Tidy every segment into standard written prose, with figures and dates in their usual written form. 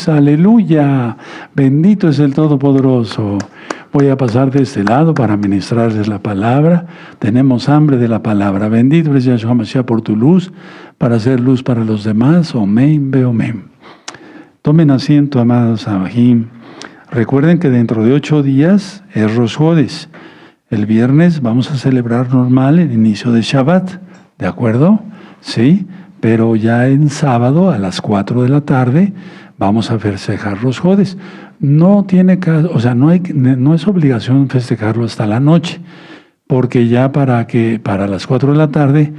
aleluya, bendito es el Todopoderoso. Voy a pasar de este lado para ministrarles la palabra. Tenemos hambre de la palabra. Bendito es Yahshua Mashiach por tu luz, para hacer luz para los demás. Omen, beomen. Tomen asiento, amados Sahim. Recuerden que dentro de 8 días es Rosh Hodesh. El viernes vamos a celebrar normal el inicio de Shabbat, ¿de acuerdo? Sí, pero ya en sábado a las 4 de la tarde vamos a festejar Rosh Hodesh. No tiene caso, o sea, no es obligación festejarlo hasta la noche, porque ya para las 4 de la tarde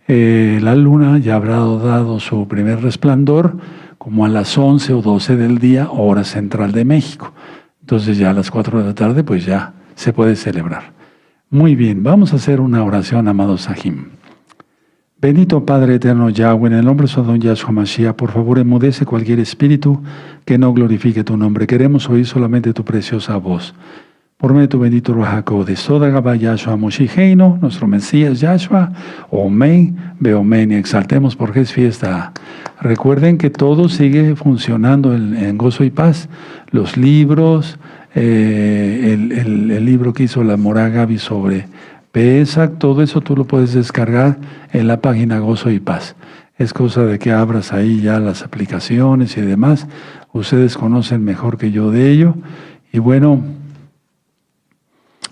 la luna ya habrá dado su primer resplandor, como a las 11 o 12 del día, hora central de México. Entonces ya a las 4 de la tarde pues ya se puede celebrar. Muy bien, vamos a hacer una oración, amados Sahim. Bendito Padre eterno Yahweh, en el nombre de Don Yahshua Mashiach, por favor enmudece cualquier espíritu que no glorifique tu nombre. Queremos oír solamente tu preciosa voz. Por medio de tu bendito Ruach HaKodesh, Toda Gabá Yahshua Moshicheinu, nuestro Mesías Yahshua, Omen, Beomen, y exaltemos porque es fiesta. Recuerden que todo sigue funcionando en gozo y paz. Los libros, el libro que hizo la Morá Gaby sobre Pesach, todo eso tú lo puedes descargar en la página Gozo y Paz. Es cosa de que abras ahí ya las aplicaciones y demás. Ustedes conocen mejor que yo de ello. Y bueno,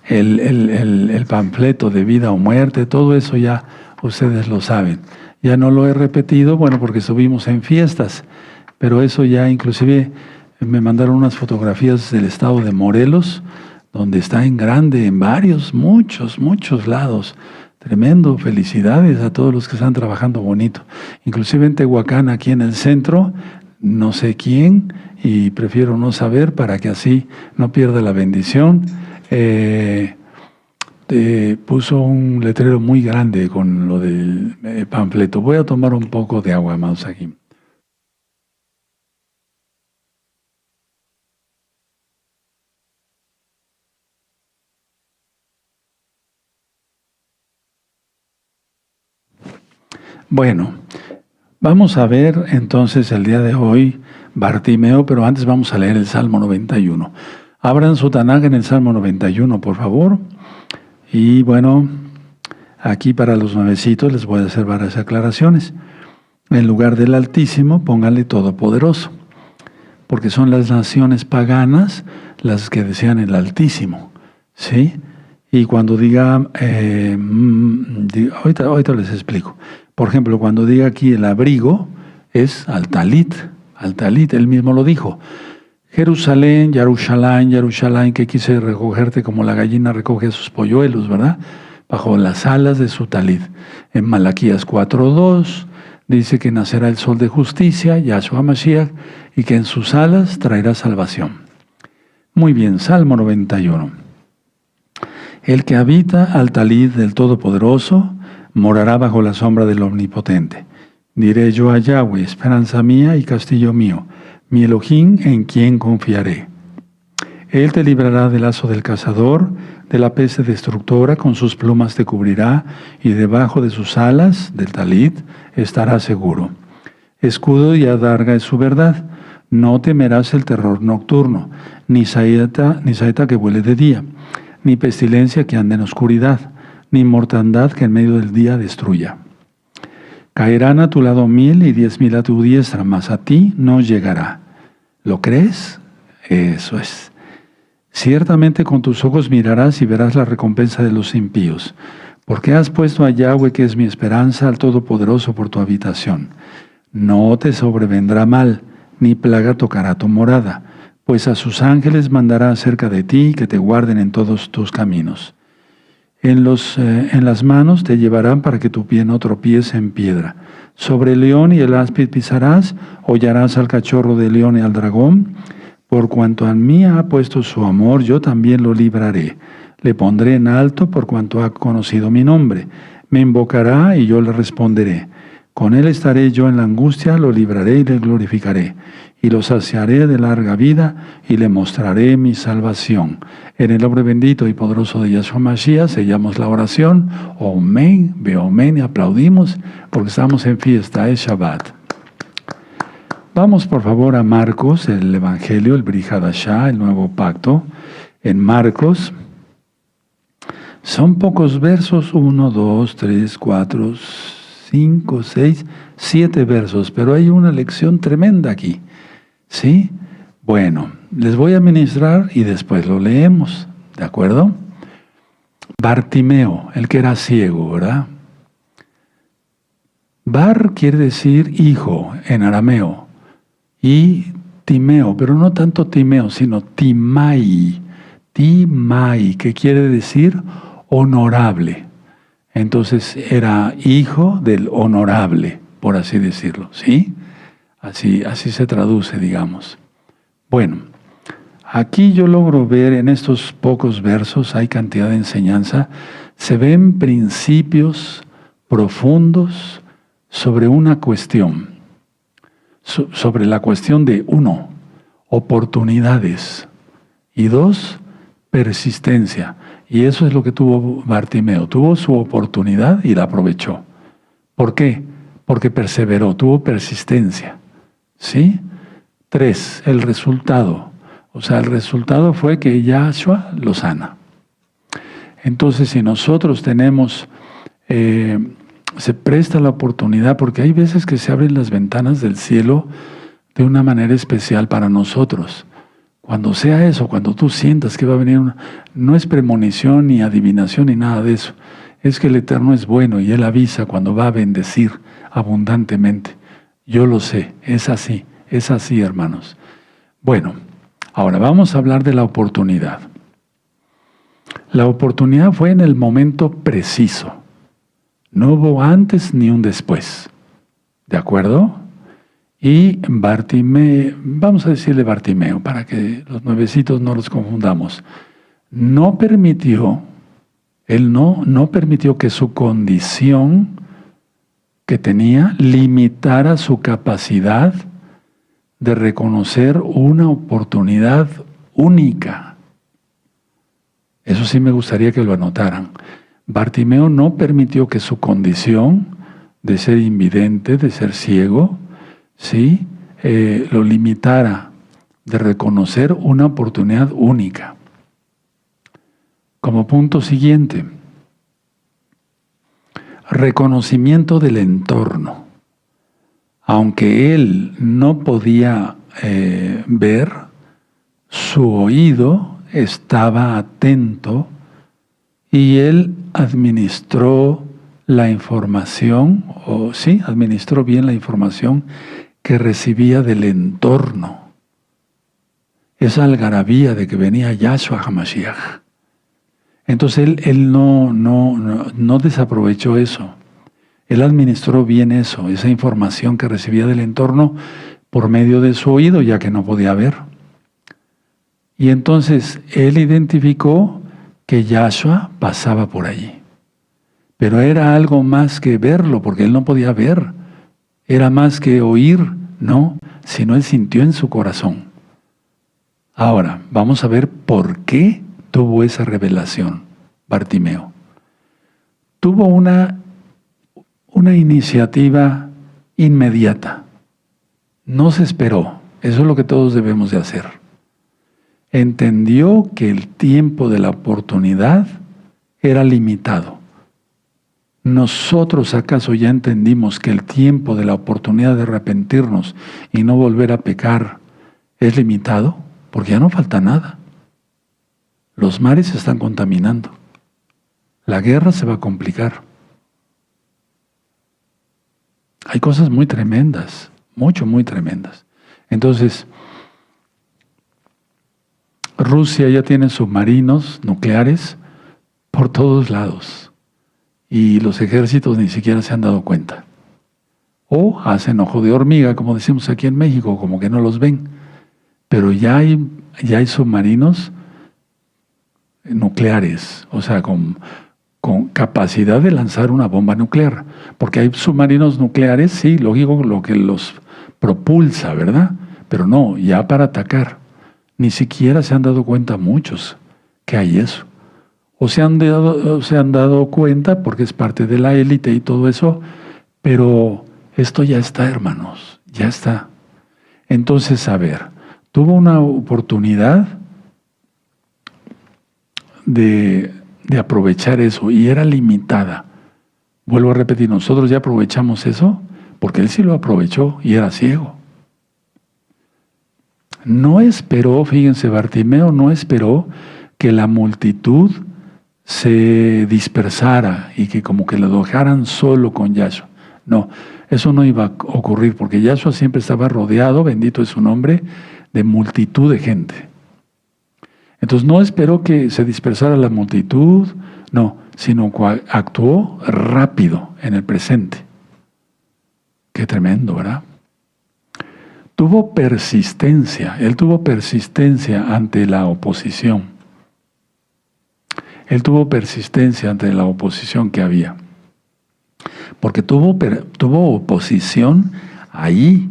el panfleto de vida o muerte, todo eso ya ustedes lo saben. Ya no lo he repetido, bueno, porque estuvimos en fiestas, pero eso ya inclusive me mandaron unas fotografías del estado de Morelos, donde está en grande, en muchos lados. Tremendo, felicidades a todos los que están trabajando bonito. Inclusive en Tehuacán, aquí en el centro, no sé quién, y prefiero no saber para que así no pierda la bendición. Puso un letrero muy grande con lo del panfleto. Voy a tomar un poco de agua, amados aquí. Bueno, vamos a ver entonces el día de hoy Bartimeo, pero antes vamos a leer el Salmo 91. Abran su Tanaj en el Salmo 91, por favor. Y bueno, aquí para los nuevecitos les voy a hacer varias aclaraciones. En lugar del Altísimo, póngale Todopoderoso, porque son las naciones paganas las que desean el Altísimo, ¿sí? Y cuando diga, ahorita les explico. Por ejemplo, cuando diga aquí el abrigo, es Altalit, él mismo lo dijo. Jerusalén, Jerusalén, que quise recogerte como la gallina recoge a sus polluelos, ¿verdad? Bajo las alas de su talit. En Malaquías 4:2 dice que nacerá el sol de justicia, Yahshua Mashiach, y que en sus alas traerá salvación. Muy bien, Salmo 91. El que habita al talit del Todopoderoso morará bajo la sombra del Omnipotente. Diré yo a Yahweh, esperanza mía y castillo mío, mi Elohim en quien confiaré. Él te librará del lazo del cazador, de la peste destructora, con sus plumas te cubrirá, y debajo de sus alas, del talit, estarás seguro. Escudo y adarga es su verdad. No temerás el terror nocturno, ni saeta que vuele de día, ni pestilencia que ande en oscuridad, ni mortandad que en medio del día destruya. Caerán a tu lado 1000 y 10,000 a tu diestra, mas a ti no llegará. ¿Lo crees? Eso es. Ciertamente con tus ojos mirarás y verás la recompensa de los impíos, porque has puesto a Yahweh, que es mi esperanza, al Todopoderoso por tu habitación. No te sobrevendrá mal, ni plaga tocará tu morada, pues a sus ángeles mandará acerca de ti, que te guarden en todos tus caminos. En las manos te llevarán para que tu pie no tropiece en piedra. Sobre el león y el áspid pisarás, hollarás al cachorro del león y al dragón. Por cuanto a mí ha puesto su amor, yo también lo libraré. Le pondré en alto por cuanto ha conocido mi nombre. Me invocará y yo le responderé. Con él estaré yo en la angustia, lo libraré y le glorificaré. Y lo saciaré de larga vida y le mostraré mi salvación. En el nombre bendito y poderoso de Yahshua Mashiach sellamos la oración. Omen, beomen, y aplaudimos porque estamos en fiesta, es Shabbat. Vamos por favor a Marcos, el Evangelio, el Brit Hadashah, el Nuevo Pacto. En Marcos son pocos versos, 1, 2, 3, 4, 5, 6, 7 versos, pero hay una lección tremenda aquí. ¿Sí? Bueno, les voy a ministrar y después lo leemos, ¿de acuerdo? Bartimeo, el que era ciego, ¿verdad? Bar quiere decir hijo en arameo y Timeo, pero no tanto Timeo, sino Timai, que quiere decir honorable. Entonces era hijo del honorable, por así decirlo, ¿sí? Así se traduce, digamos. Bueno, aquí yo logro ver en estos pocos versos, hay cantidad de enseñanza, se ven principios profundos sobre una cuestión, sobre la cuestión de 1, oportunidades, y 2, persistencia. Y eso es lo que tuvo Bartimeo, tuvo su oportunidad y la aprovechó. ¿Por qué? Porque perseveró, tuvo persistencia. ¿Sí? 3, el resultado. O sea, el resultado fue que Yahshua lo sana. Entonces, si nosotros tenemos, se presta la oportunidad, porque hay veces que se abren las ventanas del cielo de una manera especial para nosotros. Cuando sea eso, cuando tú sientas que va a venir no es premonición ni adivinación ni nada de eso. Es que el Eterno es bueno y Él avisa cuando va a bendecir abundantemente. Yo lo sé, es así, hermanos. Bueno, ahora vamos a hablar de la oportunidad. La oportunidad fue en el momento preciso. No hubo antes ni un después. ¿De acuerdo? Y Bartimeo, vamos a decirle Bartimeo, para que los nuevecitos no los confundamos, él no permitió que su condición que tenía limitara su capacidad de reconocer una oportunidad única. Eso sí me gustaría que lo anotaran. Bartimeo no permitió que su condición de ser invidente, de ser ciego, ¿sí? Lo limitara de reconocer una oportunidad única. Como punto siguiente, reconocimiento del entorno. Aunque él no podía ver, su oído estaba atento y él administró la información, administró bien la información que recibía del entorno. Esa algarabía de que venía Yahshua HaMashiach. Entonces él no desaprovechó eso. Él administró bien eso, esa información que recibía del entorno por medio de su oído, ya que no podía ver. Y entonces él identificó que Yahshua pasaba por allí. Pero era algo más que verlo, porque él no podía ver. Era más que oír, no, sino él sintió en su corazón. Ahora, vamos a ver por qué tuvo esa revelación, Bartimeo. Tuvo una iniciativa inmediata. No se esperó. Eso es lo que todos debemos de hacer. Entendió que el tiempo de la oportunidad era limitado. ¿Nosotros acaso ya entendimos que el tiempo de la oportunidad de arrepentirnos y no volver a pecar es limitado? Porque ya no falta nada. Los mares se están contaminando. La guerra se va a complicar. Hay cosas muy tremendas, muy tremendas. Entonces, Rusia ya tiene submarinos nucleares por todos lados y los ejércitos ni siquiera se han dado cuenta. O hacen ojo de hormiga, como decimos aquí en México, como que no los ven. Pero ya hay submarinos nucleares, o sea, con capacidad de lanzar una bomba nuclear. Porque hay submarinos nucleares, sí, lógico, lo que los propulsa, ¿verdad? Pero no, ya para atacar. Ni siquiera se han dado cuenta muchos que hay eso. O se han dado cuenta porque es parte de la élite y todo eso, pero esto ya está, hermanos, ya está. Entonces, a ver, tuvo una oportunidad de aprovechar eso y era limitada. Vuelvo a repetir, nosotros ya aprovechamos eso porque él sí lo aprovechó y era ciego. No esperó, fíjense, Bartimeo no esperó que la multitud se dispersara y que como que lo dejaran solo con Yahshua. No, eso no iba a ocurrir porque Yahshua siempre estaba rodeado, bendito es su nombre, de multitud de gente. Entonces no esperó que se dispersara la multitud, no, sino que actuó rápido en el presente. Qué tremendo, ¿verdad? Tuvo persistencia, él tuvo persistencia ante la oposición. Él tuvo persistencia ante la oposición que había. Porque tuvo oposición ahí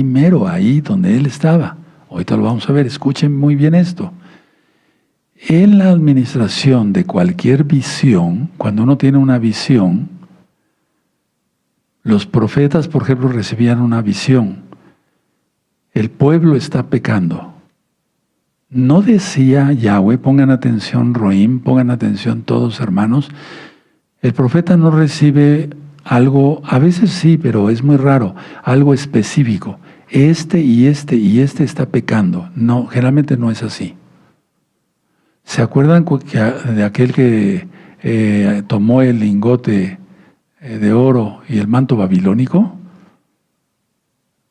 mero, ahí donde él estaba. Ahorita lo vamos a ver, escuchen muy bien esto. En la administración de cualquier visión, cuando uno tiene una visión, los profetas, por ejemplo, recibían una visión. El pueblo está pecando. No decía Yahweh, pongan atención Roim, pongan atención todos hermanos, el profeta no recibe algo, a veces sí, pero es muy raro, algo específico. Este y este y este está pecando. No, generalmente no es así. ¿Se acuerdan de aquel que tomó el lingote de oro y el manto babilónico?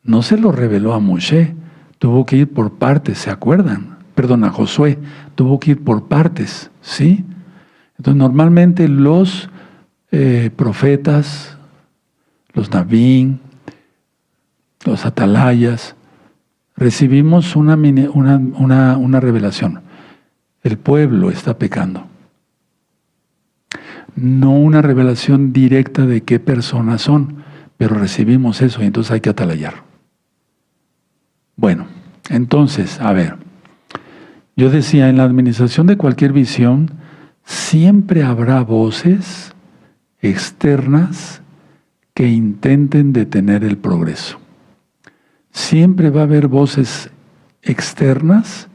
No se lo reveló a Moshe, tuvo que ir por partes, ¿se acuerdan? Perdón, a Josué, tuvo que ir por partes, ¿sí? Entonces normalmente los profetas, los Nabín, los atalayas, recibimos una revelación. El pueblo está pecando. No una revelación directa de qué personas son, pero recibimos eso y entonces hay que atalayar. Bueno, entonces, a ver, yo decía, en la administración de cualquier visión, siempre habrá voces externas que intenten detener el progreso. Siempre va a haber voces externas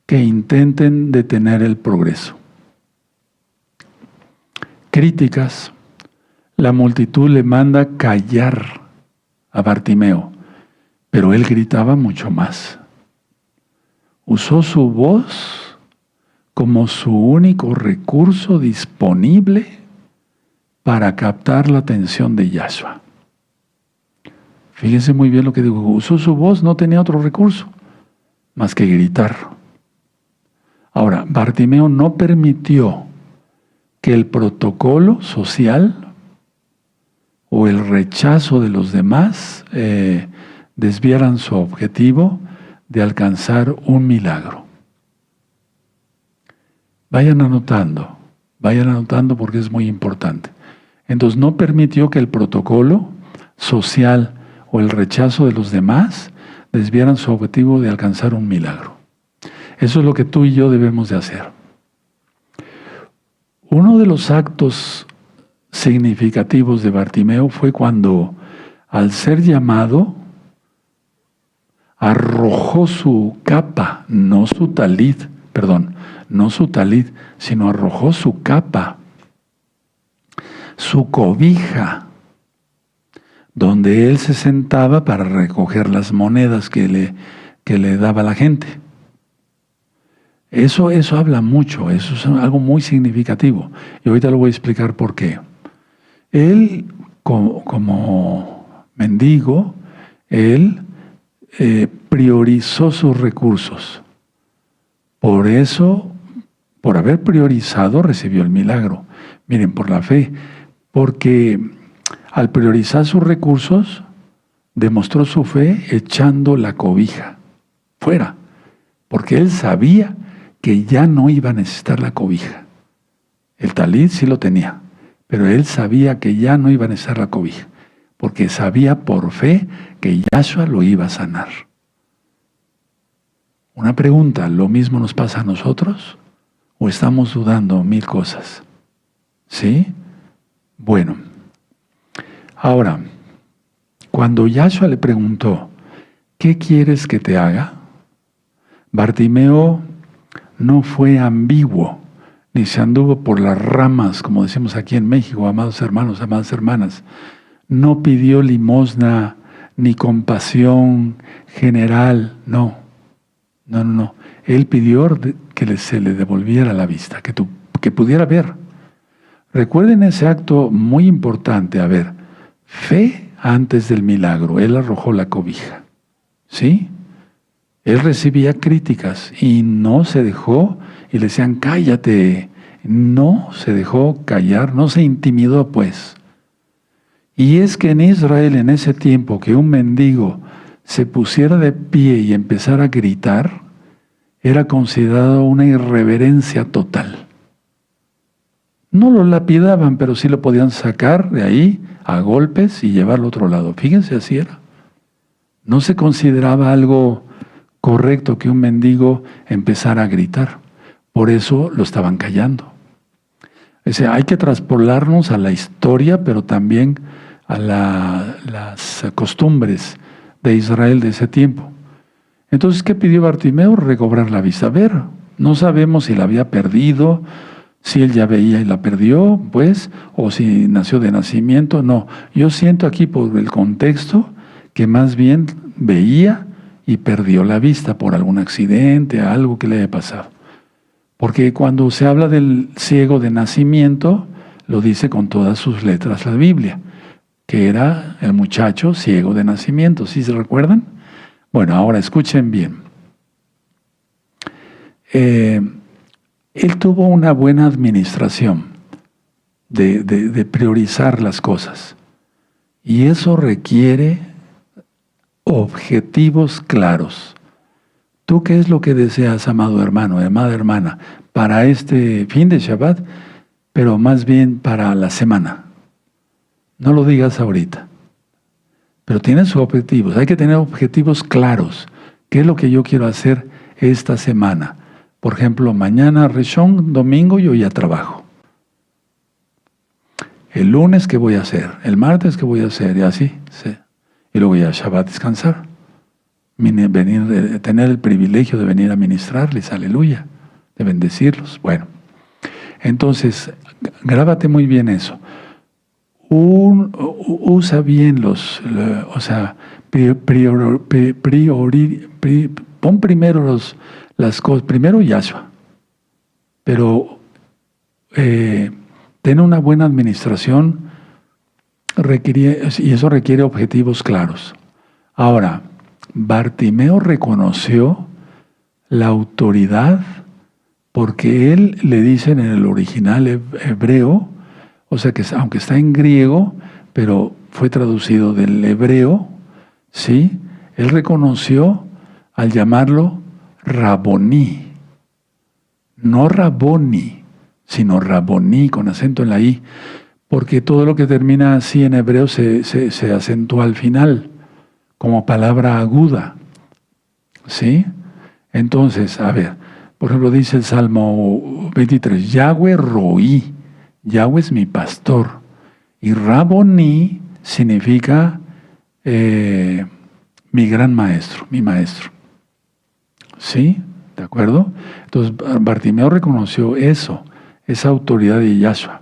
que intenten detener el progreso. Críticas. La multitud le manda callar a Bartimeo, pero él gritaba mucho más. Usó su voz como su único recurso disponible para captar la atención de Yahshua. Fíjense muy bien lo que digo. Usó su voz, no tenía otro recurso más que gritar. Ahora, Bartimeo no permitió que el protocolo social o el rechazo de los demás desviaran su objetivo de alcanzar un milagro. Vayan anotando porque es muy importante. Entonces no permitió que el protocolo social o el rechazo de los demás desviaran su objetivo de alcanzar un milagro. Eso es lo que tú y yo debemos de hacer. Uno de los actos significativos de Bartimeo fue cuando, al ser llamado, arrojó su capa, no su talit, sino arrojó su capa, su cobija, donde él se sentaba para recoger las monedas que le daba la gente. Eso habla mucho, eso es algo muy significativo. Y ahorita lo voy a explicar por qué. Él, como mendigo, él priorizó sus recursos. Por eso, por haber priorizado, recibió el milagro. Miren, por la fe. Porque al priorizar sus recursos, demostró su fe echando la cobija fuera. Porque él sabía que ya no iba a necesitar la cobija. El talit sí lo tenía, pero él sabía que ya no iba a necesitar la cobija, porque sabía por fe que Yahshua lo iba a sanar. Una pregunta, ¿lo mismo nos pasa a nosotros? ¿O estamos dudando mil cosas? ¿Sí? Bueno, ahora, cuando Yahshua le preguntó, ¿qué quieres que te haga? Bartimeo no fue ambiguo, ni se anduvo por las ramas, como decimos aquí en México, amados hermanos, amadas hermanas. No pidió limosna ni compasión general, no. No. Él pidió que se le devolviera la vista, que pudiera ver. Recuerden ese acto muy importante, a ver, fe antes del milagro. Él arrojó la cobija, ¿sí? Él recibía críticas y no se dejó, y le decían, cállate. No se dejó callar, no se intimidó, pues. Y es que en Israel, en ese tiempo, que un mendigo se pusiera de pie y empezara a gritar, era considerado una irreverencia total. No lo lapidaban, pero sí lo podían sacar de ahí a golpes y llevarlo a otro lado. Fíjense, así era. No se consideraba algo correcto que un mendigo empezara a gritar. Por eso lo estaban callando. O sea, hay que traspolarnos a la historia, pero también a las costumbres de Israel de ese tiempo. Entonces, ¿qué pidió Bartimeo? Recobrar la vista. A ver, no sabemos si la había perdido, si él ya veía y la perdió, pues, o si nació de nacimiento. No, yo siento aquí por el contexto que más bien veía y perdió la vista por algún accidente, algo que le haya pasado. Porque cuando se habla del ciego de nacimiento, lo dice con todas sus letras la Biblia, que era el muchacho ciego de nacimiento. ¿Sí se recuerdan? Bueno, ahora escuchen bien. Él tuvo una buena administración de priorizar las cosas. Y eso requiere objetivos claros. ¿Tú qué es lo que deseas, amado hermano, amada hermana, para este fin de Shabbat, pero más bien para la semana? No lo digas ahorita. Pero tienes objetivos. Hay que tener objetivos claros. ¿Qué es lo que yo quiero hacer esta semana? Por ejemplo, mañana Rishon, domingo, yo ya trabajo. El lunes, ¿qué voy a hacer? El martes, ¿qué voy a hacer? Y así, sí. Y luego ya Shabbat descansar. Tener el privilegio de venir a ministrarles, aleluya, de bendecirlos. Bueno, entonces, grábate muy bien eso. Usa bien pon primero las cosas, primero Yahshua, pero ten una buena administración y eso requiere objetivos claros. Ahora, Bartimeo reconoció la autoridad porque él, le dicen en el original hebreo, o sea que aunque está en griego, pero fue traducido del hebreo, ¿sí? Él reconoció al llamarlo Raboní. No Raboni, sino Raboní, con acento en la I, porque todo lo que termina así en hebreo se acentúa al final, como palabra aguda, ¿sí? Entonces, a ver, por ejemplo, dice el Salmo 23, Yahweh Roí, Yahweh es mi pastor, y Raboní significa mi gran maestro, mi maestro, ¿sí? ¿De acuerdo? Entonces, Bartimeo reconoció eso, esa autoridad de Yahshua.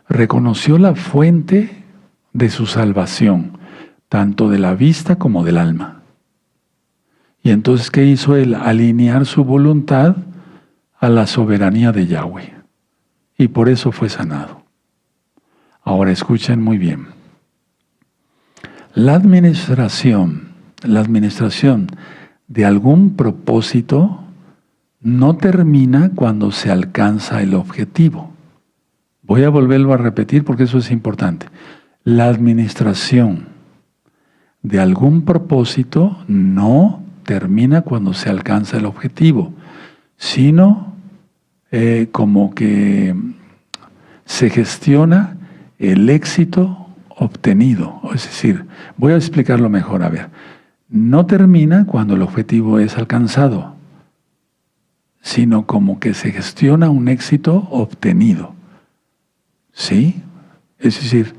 Reconoció la fuente de su salvación, tanto de la vista como del alma. Y entonces, ¿qué hizo él? Alinear su voluntad a la soberanía de Yahweh. Y por eso fue sanado. Ahora escuchen muy bien. La administración de algún propósito no termina cuando se alcanza el objetivo. Voy a volverlo a repetir porque eso es importante. La administración de algún propósito no termina cuando se alcanza el objetivo, sino como que se gestiona el éxito obtenido. Es decir, voy a explicarlo mejor. A ver, no termina cuando el objetivo es alcanzado, sino como que se gestiona un éxito obtenido. ¿Sí? Es decir,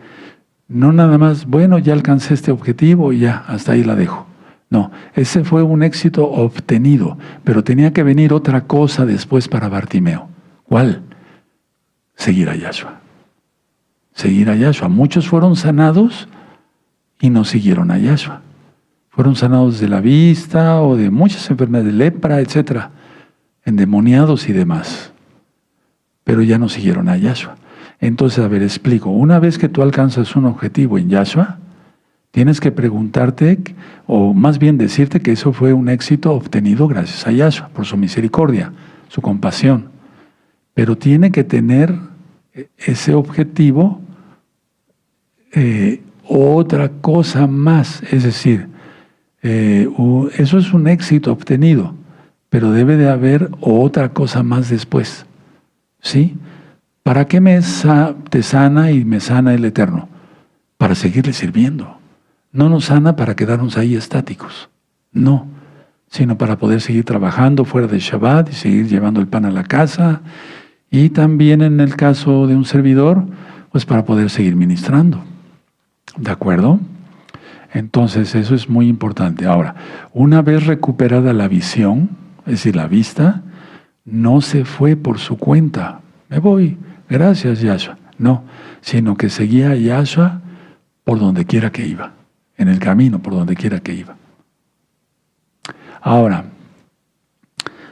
no nada más, bueno, ya alcancé este objetivo y ya, hasta ahí la dejo. No, ese fue un éxito obtenido, pero tenía que venir otra cosa después para Bartimeo. ¿Cuál? Seguir a Yahshua. Seguir a Yahshua. Muchos fueron sanados y no siguieron a Yahshua. Fueron sanados de la vista o de muchas enfermedades, de lepra, etcétera, endemoniados y demás. Pero ya no siguieron a Yahshua. Entonces, a ver, explico. Una vez que tú alcanzas un objetivo en Yahshua, tienes que preguntarte, o más bien decirte que eso fue un éxito obtenido gracias a Yahshua, por su misericordia, su compasión. Pero tiene que tener ese objetivo otra cosa más. Es decir, eso es un éxito obtenido, pero debe de haber otra cosa más después. ¿Sí? ¿Para qué te sana y me sana el Eterno? Para seguirle sirviendo. No nos sana para quedarnos ahí estáticos, no, sino para poder seguir trabajando fuera de Shabbat y seguir llevando el pan a la casa, y también en el caso de un servidor, pues para poder seguir ministrando. ¿De acuerdo? Entonces eso es muy importante. Ahora, una vez recuperada la visión, es decir, la vista, no se fue por su cuenta. Me voy, gracias Yahshua. No, sino que seguía a Yahshua por donde quiera que iba. En el camino, por donde quiera que iba. Ahora,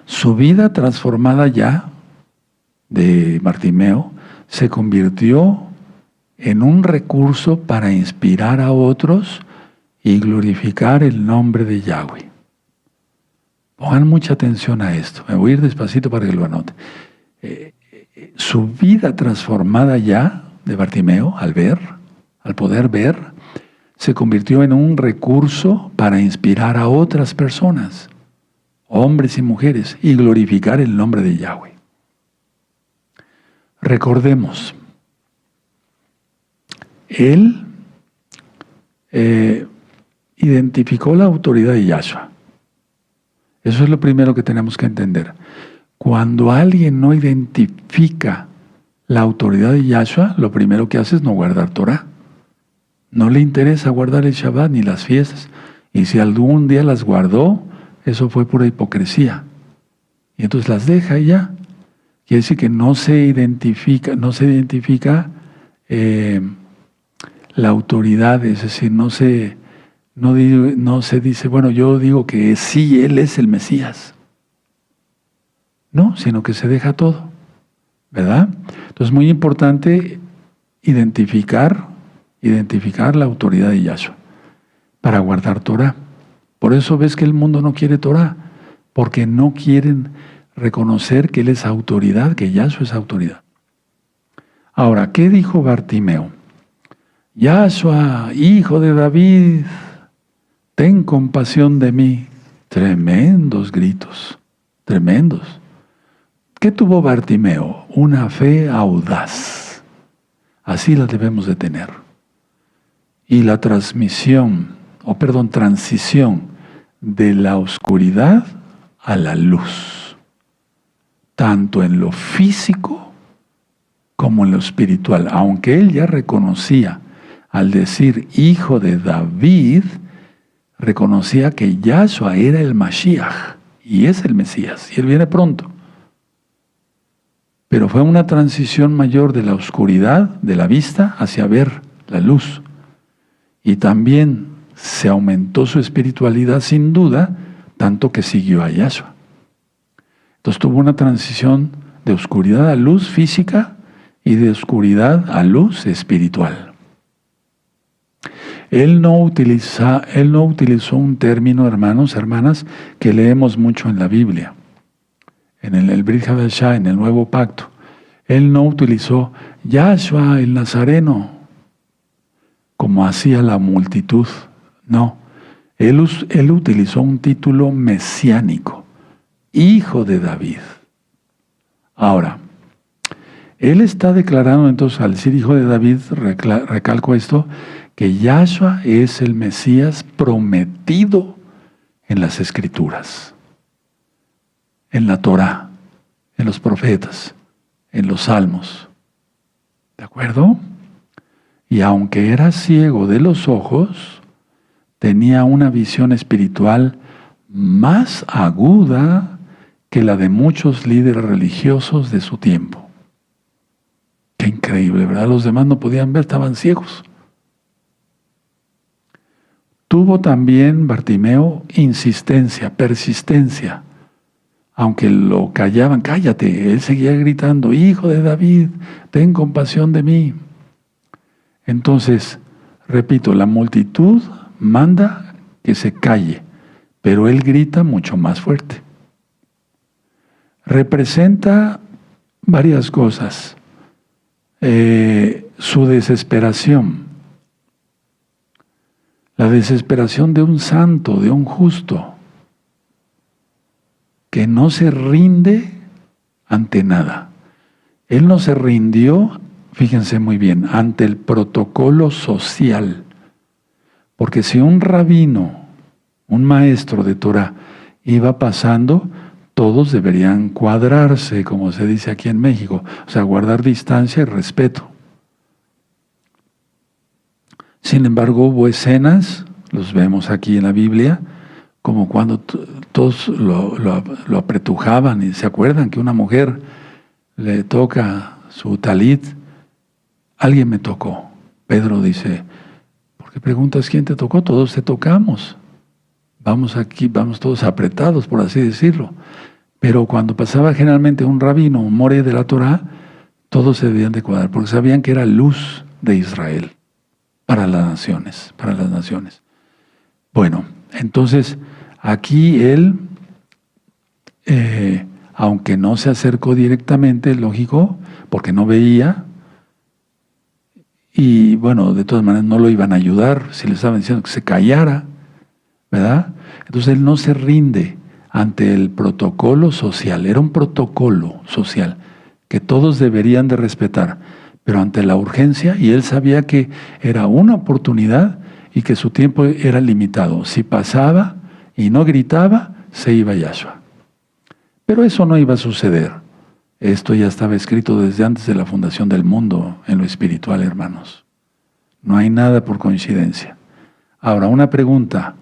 su vida transformada ya de Bartimeo se convirtió en un recurso para inspirar a otros y glorificar el nombre de Yahweh. Pongan mucha atención a esto. Me voy a ir despacito para que lo anoten. Su vida transformada ya de Bartimeo, al poder ver, se convirtió en un recurso para inspirar a otras personas, hombres y mujeres, y glorificar el nombre de Yahweh. Recordemos, él identificó la autoridad de Yahshua. Eso es lo primero que tenemos que entender. Cuando alguien no identifica la autoridad de Yahshua, lo primero que hace es no guardar Torah. No le interesa guardar el Shabbat ni las fiestas. Y si algún día las guardó, eso fue pura hipocresía. Y entonces las deja y ya. Quiere decir que no se identifica la autoridad, es decir, no se dice, bueno, yo digo que sí, Él es el Mesías. No, sino que se deja todo, ¿verdad? Entonces es muy importante identificar la autoridad de Yahshua para guardar Torah. Por eso ves que el mundo no quiere Torah, porque no quieren reconocer que Él es autoridad, que Yahshua es autoridad. Ahora, ¿qué dijo Bartimeo? Yahshua, hijo de David, ten compasión de mí. Tremendos gritos, tremendos. ¿Qué tuvo Bartimeo? Una fe audaz. Así la debemos de tener. Y la transición de la oscuridad a la luz, tanto en lo físico como en lo espiritual. Aunque él ya reconocía, al decir hijo de David, reconocía que Yahshua era el Mashiach y es el Mesías, y él viene pronto. Pero fue una transición mayor de la oscuridad, de la vista, hacia ver la luz. Y también se aumentó su espiritualidad sin duda, tanto que siguió a Yahshua. Entonces tuvo una transición de oscuridad a luz física y de oscuridad a luz espiritual. Él no utilizó un término, hermanos, hermanas, que leemos mucho en la Biblia. En el Brit Hadashah, en el Nuevo Pacto. Él no utilizó Yahshua el Nazareno, como hacía la multitud. No, él utilizó un título mesiánico, hijo de David. Ahora, él está declarando entonces, al decir hijo de David, recalco esto, que Yahshua es el Mesías prometido en las Escrituras, en la Torá, en los profetas, en los salmos. ¿De acuerdo? Y aunque era ciego de los ojos, tenía una visión espiritual más aguda que la de muchos líderes religiosos de su tiempo. Qué increíble, ¿verdad? Los demás no podían ver, estaban ciegos. Tuvo también Bartimeo insistencia, persistencia. Aunque lo callaban, cállate, él seguía gritando, Hijo de David, ten compasión de mí. Entonces, repito, la multitud manda que se calle, pero él grita mucho más fuerte. Representa varias cosas. Su desesperación. La desesperación de un santo, de un justo, que no se rinde ante nada. Él no se rindió, fíjense muy bien, ante el protocolo social. Porque si un rabino, un maestro de Torah, iba pasando, todos deberían cuadrarse, como se dice aquí en México, o sea, guardar distancia y respeto. Sin embargo, hubo escenas, los vemos aquí en la Biblia, como cuando todos lo apretujaban y se acuerdan que una mujer le toca su talit, alguien me tocó. Pedro dice, ¿por qué preguntas quién te tocó? Todos te tocamos. Vamos aquí, vamos todos apretados, por así decirlo. Pero cuando pasaba generalmente un rabino, un more de la Torah, todos se debían de cuadrar, porque sabían que era luz de Israel para las naciones. Bueno, entonces aquí él, aunque no se acercó directamente, lógico, porque no veía, y bueno, de todas maneras no lo iban a ayudar si le estaban diciendo que se callara, ¿verdad? Entonces él no se rinde ante el protocolo social. Era un protocolo social que todos deberían de respetar, pero ante la urgencia, y él sabía que era una oportunidad y que su tiempo era limitado. Si pasaba y no gritaba, se iba Yahshua. Pero eso no iba a suceder. Esto ya estaba escrito desde antes de la fundación del mundo en lo espiritual, hermanos. No hay nada por coincidencia. Ahora, una pregunta.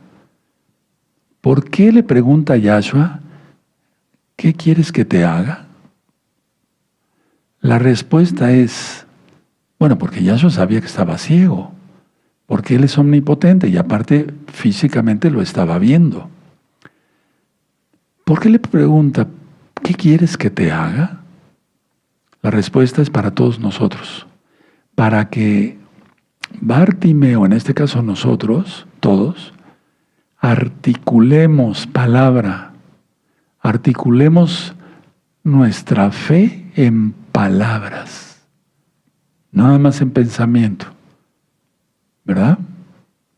¿Por qué le pregunta a Yahshua, ¿qué quieres que te haga? La respuesta es, bueno, porque Yahshua sabía que estaba ciego, porque Él es omnipotente y aparte físicamente lo estaba viendo. ¿Por qué le pregunta, ¿qué quieres que te haga? La respuesta es para todos nosotros, para que Bartimeo, en este caso nosotros, todos, articulemos palabra, articulemos nuestra fe en palabras, no nada más en pensamiento, ¿verdad?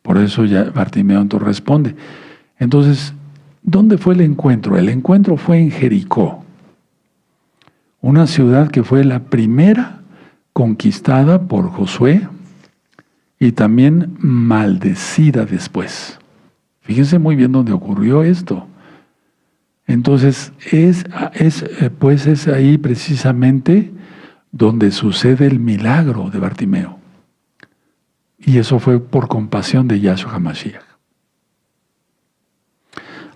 Por eso ya Bartimeo entonces responde. Entonces, ¿dónde fue el encuentro? El encuentro fue en Jericó, una ciudad que fue la primera conquistada por Josué y también maldecida después. Fíjense muy bien dónde ocurrió esto. Entonces, es ahí precisamente donde sucede el milagro de Bartimeo. Y eso fue por compasión de Yahshua HaMashiach.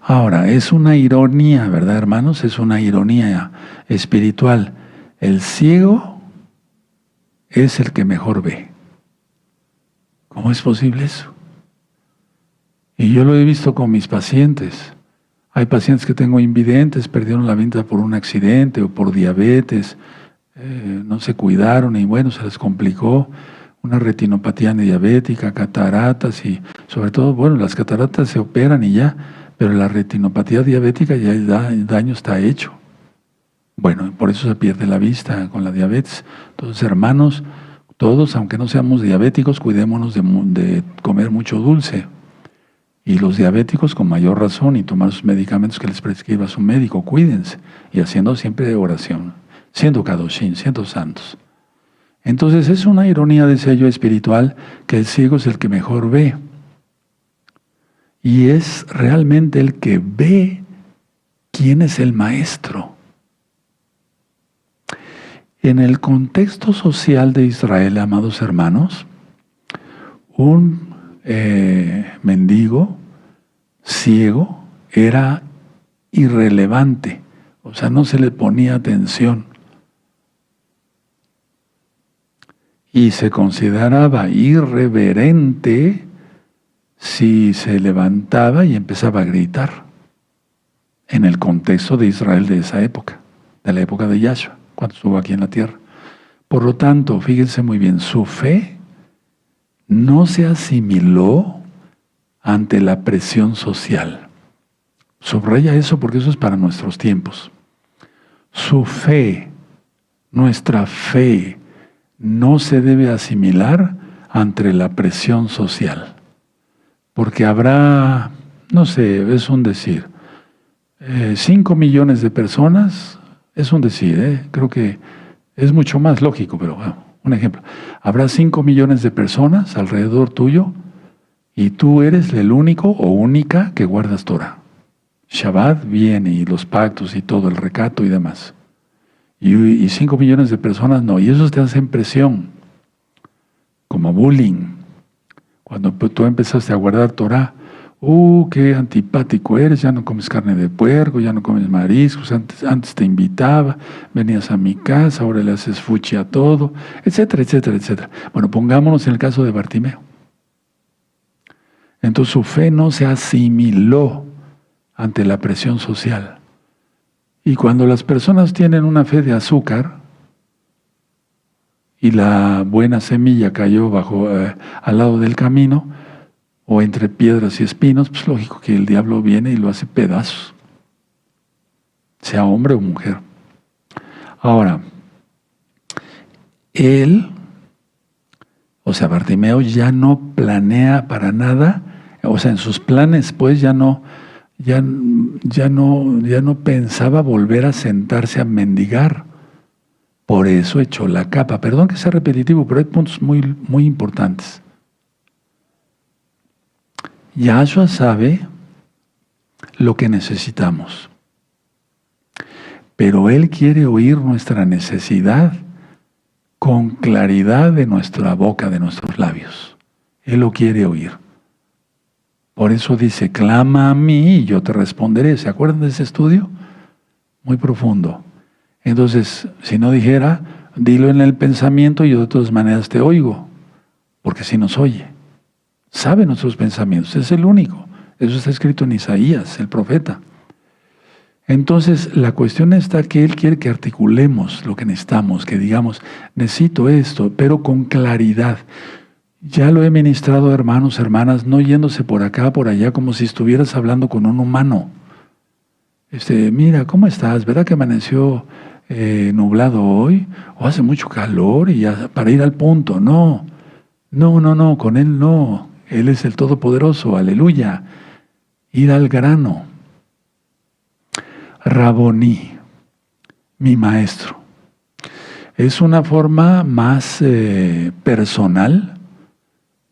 Ahora, es una ironía, ¿verdad, hermanos? Es una ironía espiritual. El ciego es el que mejor ve. ¿Cómo es posible eso? Y yo lo he visto con mis pacientes. Hay pacientes que tengo invidentes, perdieron la vista por un accidente o por diabetes, no se cuidaron y bueno, se les complicó una retinopatía diabética, cataratas y sobre todo, bueno, las cataratas se operan y ya, pero la retinopatía diabética ya el daño está hecho. Bueno, por eso se pierde la vista con la diabetes. Entonces, hermanos, todos, aunque no seamos diabéticos, cuidémonos de comer mucho dulce. Y los diabéticos con mayor razón y tomar sus medicamentos que les prescriba su médico, cuídense. Y haciendo siempre oración, siendo kadoshim, siendo santos. Entonces es una ironía de sello espiritual que el ciego es el que mejor ve. Y es realmente el que ve quién es el maestro. En el contexto social de Israel, amados hermanos, un mendigo, ciego, era irrelevante, o sea, no se le ponía atención. Y se consideraba irreverente si se levantaba y empezaba a gritar, en el contexto de Israel de esa época, de la época de Yahshua, cuando estuvo aquí en la tierra. Por lo tanto, fíjense muy bien, su fe no se asimiló ante la presión social. Subraya eso porque eso es para nuestros tiempos. Su fe, nuestra fe, no se debe asimilar ante la presión social. Porque habrá, no sé, es un decir, 5 millones de personas, es un decir, creo que es mucho más lógico, pero bueno, un ejemplo. Habrá 5 millones de personas alrededor tuyo y tú eres el único o única que guardas Torah. Shabbat viene y los pactos y todo, el recato y demás. Y 5 millones de personas no, y eso te hace presión, como bullying. Cuando tú empezaste a guardar Torah, qué antipático eres, ya no comes carne de puerco, ya no comes mariscos, antes te invitaba, venías a mi casa, ahora le haces fuchi a todo, etcétera, etcétera, etcétera. Bueno, pongámonos en el caso de Bartimeo. Entonces su fe no se asimiló ante la presión social. Y cuando las personas tienen una fe de azúcar y la buena semilla cayó al lado del camino o entre piedras y espinos, pues lógico que el diablo viene y lo hace pedazos, sea hombre o mujer. Ahora, Bartimeo ya no planea para nada, en sus planes pues ya no pensaba volver a sentarse a mendigar. Por eso echó la capa. Perdón que sea repetitivo, pero hay puntos muy, muy importantes. Yahshua sabe lo que necesitamos, pero Él quiere oír nuestra necesidad con claridad de nuestra boca, de nuestros labios. Él lo quiere oír. Por eso dice, clama a mí y yo te responderé. ¿Se acuerdan de ese estudio? Muy profundo. Entonces, si no dijera, dilo en el pensamiento y yo de todas maneras te oigo, porque si nos oye. Sabe nuestros pensamientos, es el único. Eso está escrito en Isaías, el profeta. Entonces, la cuestión está que Él quiere que articulemos lo que necesitamos, que digamos, necesito esto, pero con claridad. Ya lo he ministrado, hermanos, hermanas, no yéndose por acá, por allá, como si estuvieras hablando con un humano. Mira, ¿cómo estás? ¿Verdad que amaneció nublado hoy? ¿O hace mucho calor? Y ya, para ir al punto. No, con Él no. Él es el Todopoderoso, aleluya. Ir al grano. Raboní, mi maestro. Es una forma más personal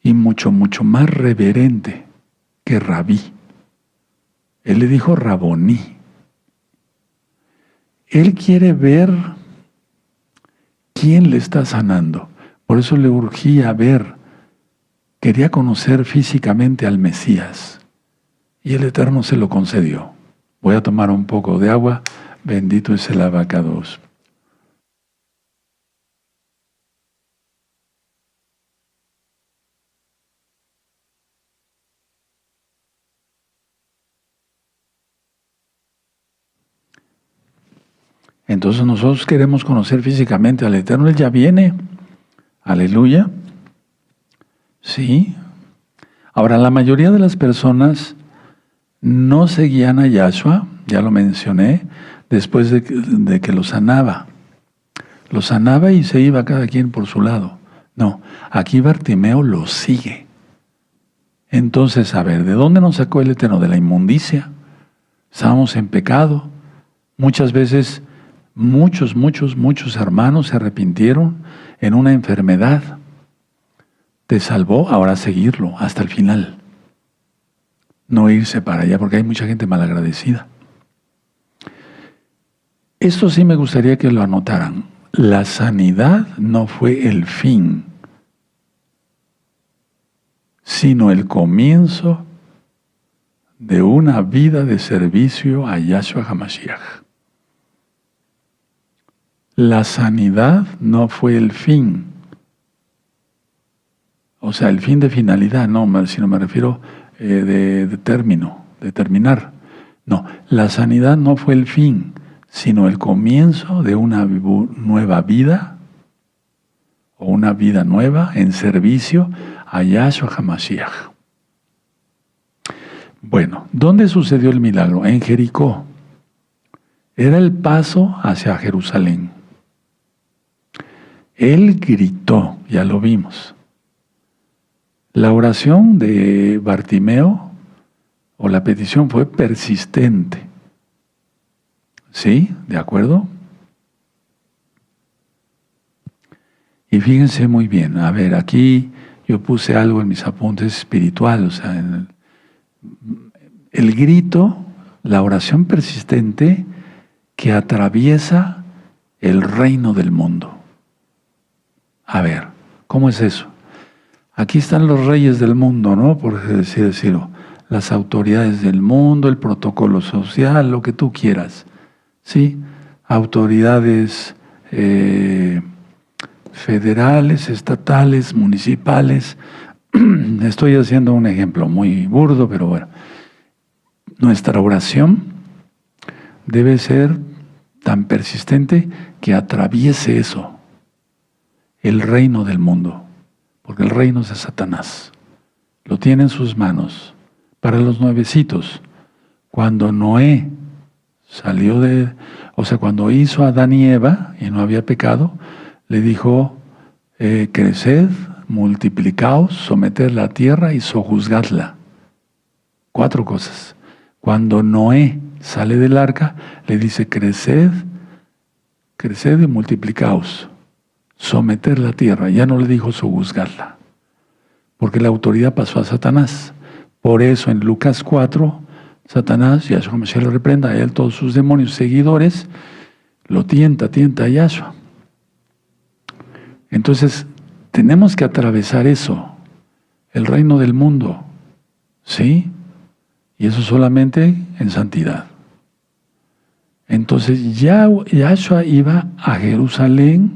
y mucho, mucho más reverente que rabí. Él le dijo Raboní. Él quiere ver quién le está sanando. Por eso le urgía ver. Quería conocer físicamente al Mesías. Y el Eterno se lo concedió. Voy a tomar un poco de agua. Bendito es el abacados. Entonces nosotros queremos conocer físicamente al Eterno. Él ya viene. Aleluya. Sí. Ahora, la mayoría de las personas no seguían a Yahshua, ya lo mencioné, después de que lo sanaba. Lo sanaba y se iba cada quien por su lado. No, aquí Bartimeo lo sigue. Entonces, a ver, ¿de dónde nos sacó el Eterno? De la inmundicia. Estábamos en pecado. Muchas veces, muchos hermanos se arrepintieron en una enfermedad. Te salvó, ahora seguirlo hasta el final. No irse para allá, porque hay mucha gente malagradecida. Esto sí me gustaría que lo anotaran. La sanidad no fue el fin, sino el comienzo de una vida de servicio a Yahshua HaMashiach. La sanidad no fue el fin. O sea, el fin de finalidad, no, sino me refiero de término, de terminar. No, la sanidad no fue el fin, sino el comienzo de una nueva vida, o una vida nueva en servicio a Yahshua HaMashiach. Bueno, ¿dónde sucedió el milagro? En Jericó. Era el paso hacia Jerusalén. Él gritó, ya lo vimos. La oración de Bartimeo, o la petición, fue persistente. ¿Sí? ¿De acuerdo? Y fíjense muy bien, a ver, aquí yo puse algo en mis apuntes espirituales, o sea, el grito, la oración persistente que atraviesa el reino del mundo. A ver, ¿cómo es eso? Aquí están los reyes del mundo, ¿no? Por así decirlo, las autoridades del mundo, el protocolo social, lo que tú quieras, ¿sí? Autoridades federales, estatales, municipales. Estoy haciendo un ejemplo muy burdo, pero bueno. Nuestra oración debe ser tan persistente que atraviese eso, el reino del mundo, porque el reino es de Satanás. Lo tiene en sus manos. Para los nuevecitos, cuando Noé salió cuando hizo a Adán y Eva y no había pecado, le dijo, creced, multiplicaos, someted la tierra y sojuzgadla. 4 cosas. Cuando Noé sale del arca, le dice, creced y multiplicaos, someter la tierra. Ya no le dijo sojuzgarla, porque la autoridad pasó a Satanás. Por eso en Lucas 4, Satanás, Yahshua Mashiach lo reprenda, a él todos sus demonios seguidores, lo tienta a Yahshua. Entonces, tenemos que atravesar eso, el reino del mundo, ¿sí? Y eso solamente en santidad. Entonces, Yahshua iba a Jerusalén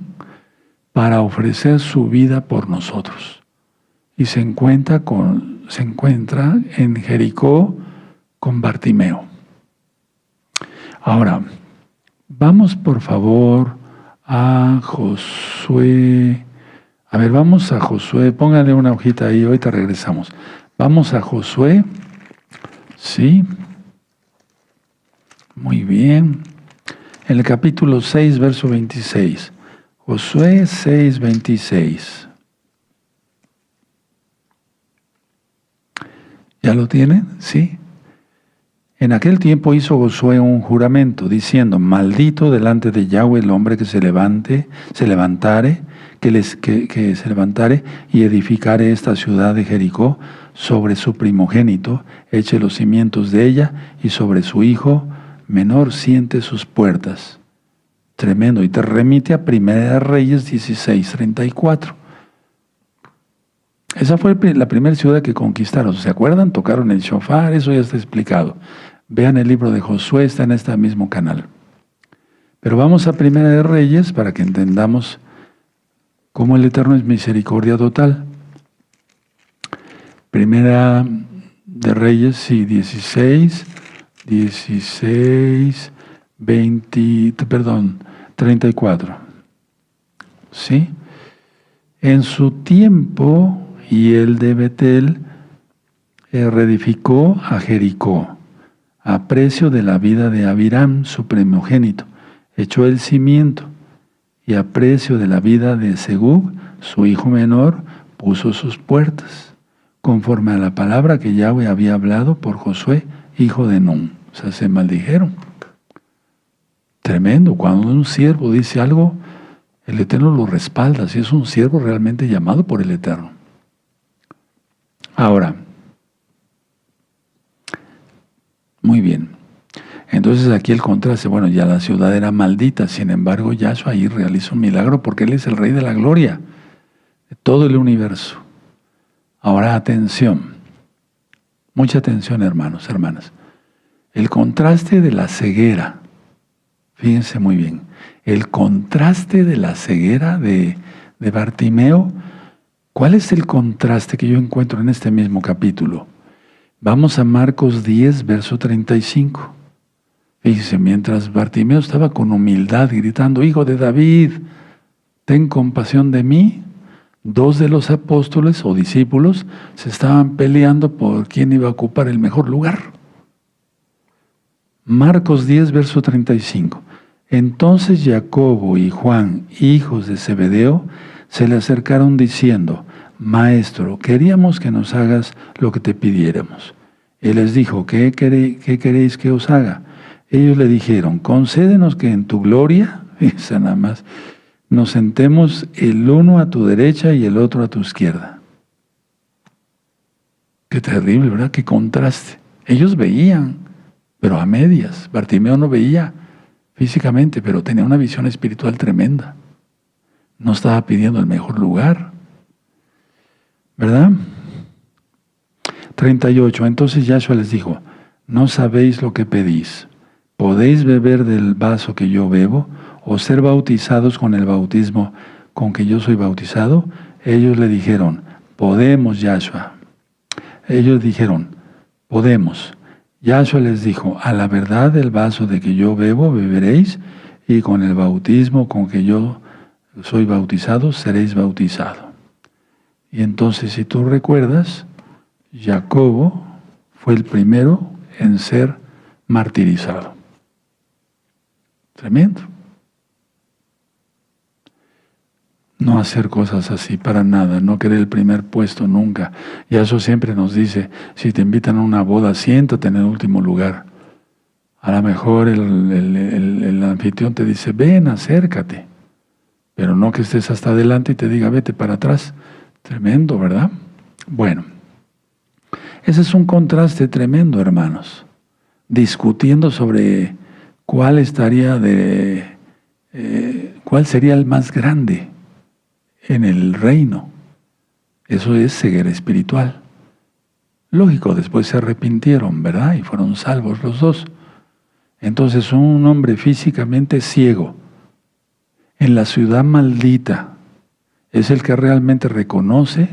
para ofrecer su vida por nosotros. Y se encuentra en Jericó con Bartimeo. Ahora, vamos por favor a Josué. A ver, vamos a Josué. Pónganle una hojita ahí, ahorita regresamos. Vamos a Josué. Sí. Muy bien. En el capítulo 6, verso 26. Josué 6, 26. ¿Ya lo tienen? Sí. En aquel tiempo hizo Josué un juramento, diciendo, maldito delante de Yahweh el hombre que se levantare y edificare esta ciudad de Jericó sobre su primogénito, eche los cimientos de ella y sobre su hijo menor siente sus puertas. Tremendo. Y te remite a 1 Reyes 16:34. Esa fue la primera ciudad que conquistaron. ¿Se acuerdan? Tocaron el shofar, eso ya está explicado. Vean el libro de Josué, está en este mismo canal. Pero vamos a 1 Reyes para que entendamos cómo el Eterno es misericordia total. 1 Reyes, sí, 34. ¿Sí? En su tiempo, y el de Betel reedificó a Jericó, a precio de la vida de Abiram, su primogénito, echó el cimiento, y a precio de la vida de Segub, su hijo menor, puso sus puertas, conforme a la palabra que Yahweh había hablado por Josué, hijo de Nun. O sea, se maldijeron. Tremendo. Cuando un siervo dice algo, el Eterno lo respalda, si es un siervo realmente llamado por el Eterno. Ahora, muy bien. Entonces aquí el contraste, bueno, ya la ciudad era maldita, sin embargo Yahshua ahí realiza un milagro porque Él es el Rey de la Gloria de todo el universo. Ahora atención, mucha atención hermanos, hermanas. El contraste de la ceguera, fíjense muy bien, el contraste de la ceguera de Bartimeo, ¿cuál es el contraste que yo encuentro en este mismo capítulo? Vamos a Marcos 10, verso 35. Fíjense, mientras Bartimeo estaba con humildad gritando, Hijo de David, ten compasión de mí, dos de los apóstoles o discípulos se estaban peleando por quién iba a ocupar el mejor lugar. Marcos 10, verso 35. Entonces Jacobo y Juan, hijos de Zebedeo, se le acercaron diciendo, Maestro, queríamos que nos hagas lo que te pidiéramos. Él les dijo, ¿qué queréis que os haga? Ellos le dijeron, concédenos que en tu gloria, fíjense nada más, nos sentemos el uno a tu derecha y el otro a tu izquierda. Qué terrible, ¿verdad? Qué contraste. Ellos veían, pero a medias. Bartimeo no veía físicamente, pero tenía una visión espiritual tremenda. No estaba pidiendo el mejor lugar, ¿verdad? 38. Entonces Yahshua les dijo, no sabéis lo que pedís. ¿Podéis beber del vaso que yo bebo o ser bautizados con el bautismo con que yo soy bautizado? Ellos le dijeron, podemos, Yahshua. Ellos dijeron, podemos. Yahshua les dijo, a la verdad del vaso de que yo bebo beberéis, y con el bautismo con que yo soy bautizado seréis bautizados. Y entonces, si tú recuerdas, Jacobo fue el primero en ser martirizado. Tremendo. No hacer cosas así para nada, no querer el primer puesto nunca. Y eso siempre nos dice, si te invitan a una boda, siéntate en el último lugar. A lo mejor el anfitrión te dice, ven, acércate. Pero no que estés hasta adelante y te diga, vete para atrás. Tremendo, ¿verdad? Bueno, ese es un contraste tremendo, hermanos. Discutiendo sobre cuál sería el más grande en el reino. Eso es ceguera espiritual. Lógico, después se arrepintieron, ¿verdad? Y fueron salvos los dos. Entonces un hombre físicamente ciego en la ciudad maldita es el que realmente reconoce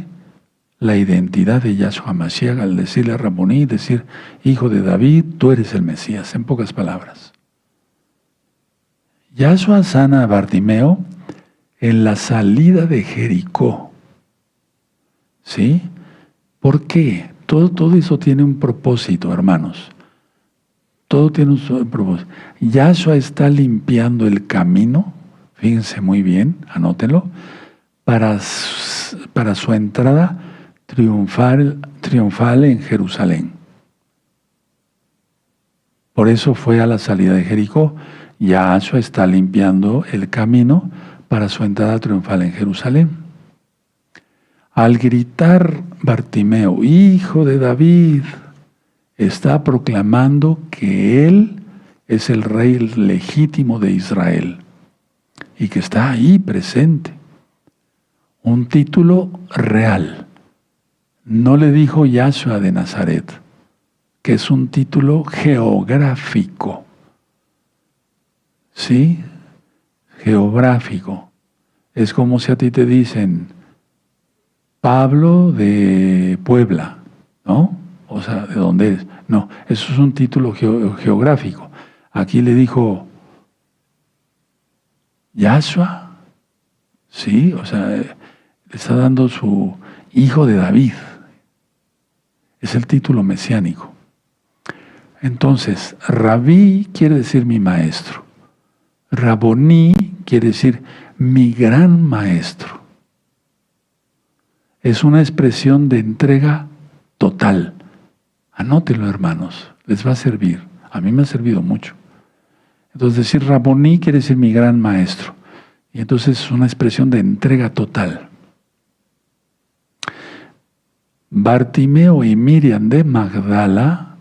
la identidad de Yahshua Mashiach al decirle a Raboní, decir, Hijo de David, tú eres el Mesías, en pocas palabras. Yahshua sana a Bartimeo en la salida de Jericó. ¿Sí? ¿Por qué? Todo eso tiene un propósito, hermanos. Todo tiene un propósito. Yahshua está limpiando el camino, fíjense muy bien, anótenlo, para su entrada triunfal en Jerusalén. Por eso fue a la salida de Jericó. Yahshua está limpiando el camino para su entrada triunfal en Jerusalén. Al gritar Bartimeo, Hijo de David, está proclamando que Él es el Rey legítimo de Israel y que está ahí presente. Un título real. No le dijo Yahshua de Nazaret, que es un título geográfico. ¿Sí? Geográfico. Es como si a ti te dicen Pablo de Puebla, ¿no? O sea, ¿de dónde eres? No, eso es un título geográfico. Aquí le dijo Yahshua, ¿sí? O sea, le está dando su Hijo de David. Es el título mesiánico. Entonces, Rabí quiere decir mi maestro. Raboní quiere decir mi gran maestro. Es una expresión de entrega total. Anótenlo, hermanos, les va a servir. A mí me ha servido mucho. Entonces, decir Raboní quiere decir mi gran maestro. Y entonces es una expresión de entrega total. Bartimeo y Miriam de Magdala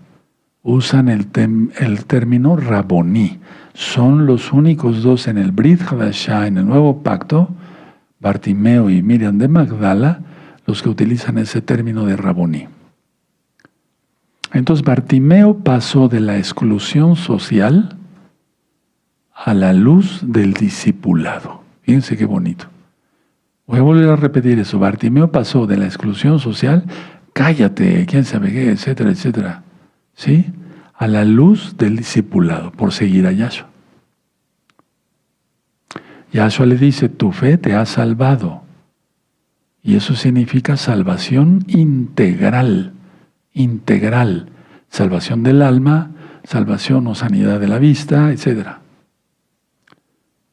usan el término Raboní. Son los únicos dos en el Brit Hadashah, en el Nuevo Pacto, Bartimeo y Miriam de Magdala, los que utilizan ese término de Raboní. Entonces Bartimeo pasó de la exclusión social a la luz del discipulado. Fíjense qué bonito. Voy a volver a repetir eso. Bartimeo pasó de la exclusión social, cállate, quién sabe qué, etcétera, etcétera, ¿sí?, a la luz del discipulado, por seguir a Yahshua. Yahshua le dice, tu fe te ha salvado. Y eso significa salvación integral, integral. Salvación del alma, salvación o sanidad de la vista, etc.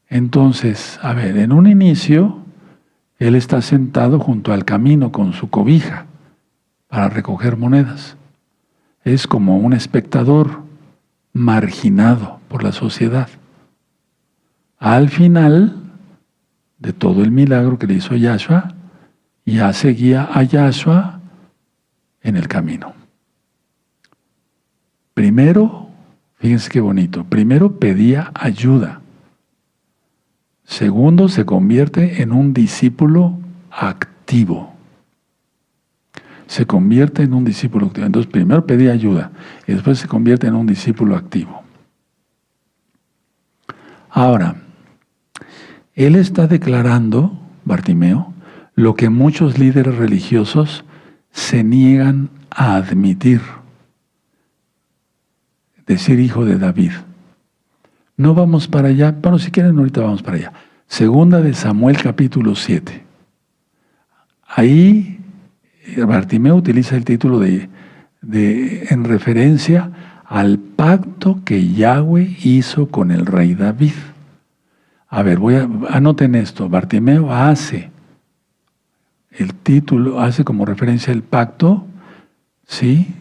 Entonces, a ver, en un inicio, él está sentado junto al camino con su cobija para recoger monedas. Es como un espectador marginado por la sociedad. Al final de todo el milagro que le hizo Yahshua, ya seguía a Yahshua en el camino. Primero, fíjense qué bonito, primero pedía ayuda. Segundo, se convierte en un discípulo activo. Se convierte en un discípulo activo. Entonces, primero pedía ayuda y después se convierte en un discípulo activo. Ahora, él está declarando, Bartimeo, lo que muchos líderes religiosos se niegan a admitir. Decir hijo de David. No vamos para allá, bueno, si quieren ahorita vamos para allá. Segunda de Samuel capítulo 7. Ahí Bartimeo utiliza el título en referencia al pacto que Yahweh hizo con el rey David. A ver, anoten esto. Bartimeo hace el título, hace como referencia el pacto, ¿sí?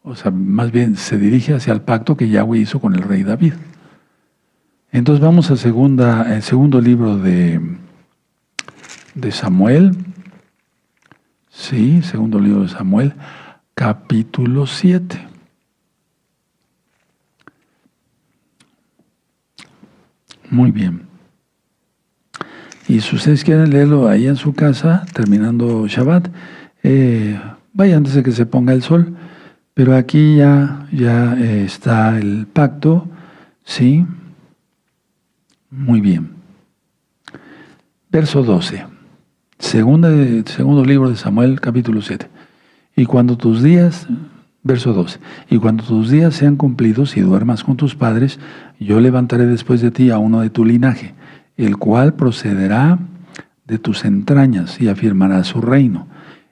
O sea, más bien se dirige hacia el pacto que Yahweh hizo con el rey David. Entonces vamos al segundo libro de Samuel. Sí, segundo libro de Samuel, capítulo 7. Muy bien. Y si ustedes quieren leerlo ahí en su casa, terminando Shabbat, vaya antes de que se ponga el sol. Pero aquí ya está el pacto, ¿sí? Muy bien. Verso 12. Segundo libro de Samuel, capítulo 7. Y cuando tus días, verso 12, y cuando tus días sean cumplidos y duermas con tus padres, yo levantaré después de ti a uno de tu linaje, el cual procederá de tus entrañas y afirmará su reino.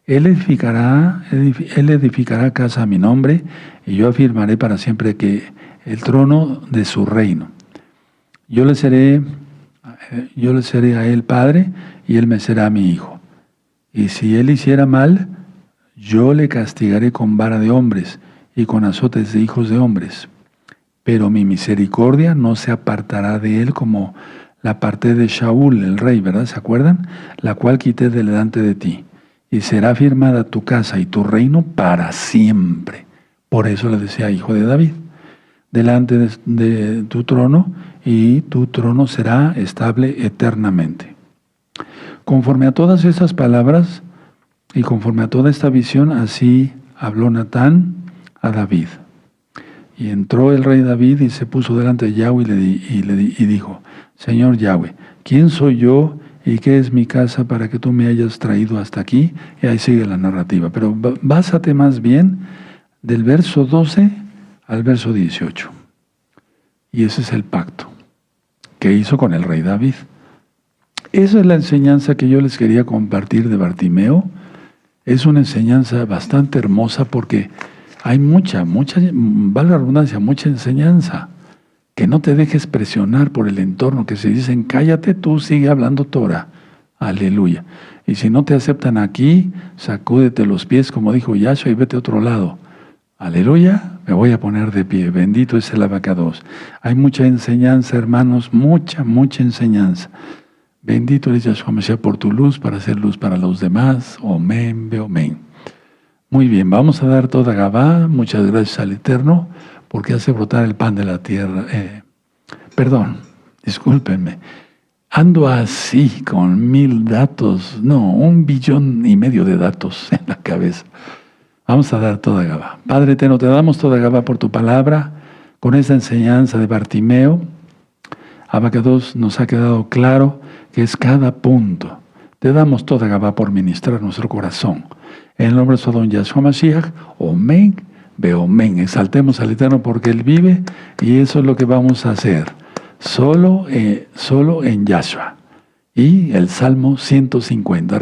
Él edificará casa a mi nombre, y yo afirmaré para siempre que el trono de su reino. Yo le seré a él padre, y él me será mi hijo. Y si él hiciera mal, yo le castigaré con vara de hombres y con azotes de hijos de hombres. Pero mi misericordia no se apartará de él como la aparté de Shaul, el rey, ¿verdad? ¿Se acuerdan? La cual quité delante de ti. Y será firmada tu casa y tu reino para siempre. Por eso le decía hijo de David. Delante de tu trono, y tu trono será estable eternamente. Conforme a todas estas palabras y conforme a toda esta visión, así habló Natán a David. Y entró el rey David y se puso delante de Yahweh y dijo, Señor Yahweh, ¿quién soy yo y qué es mi casa para que tú me hayas traído hasta aquí? Y ahí sigue la narrativa. Pero básate más bien del verso 12 al verso 18. Y ese es el pacto que hizo con el rey David. Esa es la enseñanza que yo les quería compartir de Bartimeo. Es una enseñanza bastante hermosa porque hay mucha, valga la redundancia, mucha enseñanza. Que no te dejes presionar por el entorno, que se dicen, cállate, tú sigue hablando Torah. Aleluya. Y si no te aceptan aquí, sacúdete los pies, como dijo Yahshua, y vete a otro lado. Aleluya, me voy a poner de pie. Bendito es el abacados. Hay mucha enseñanza, hermanos, mucha enseñanza. Bendito es Yahshua Mashiach por tu luz, para hacer luz para los demás. Omen, beomen. Muy bien, vamos a dar toda Gabá. Muchas gracias al Eterno, porque hace brotar el pan de la tierra. Perdón, discúlpenme. Ando así, con 1000 datos, no, 1,5 billones de datos en la cabeza. Vamos a dar toda Gabá. Padre eterno, te damos toda Gabá por tu palabra, con esta enseñanza de Bartimeo. Abacados nos ha quedado claro que es cada punto. Te damos toda Gabá por ministrar nuestro corazón. En el nombre de su don Yahshua Mashiach, Omen, Beomen. Exaltemos al Eterno porque Él vive y eso es lo que vamos a hacer. Solo en Yahshua. Y el Salmo 150.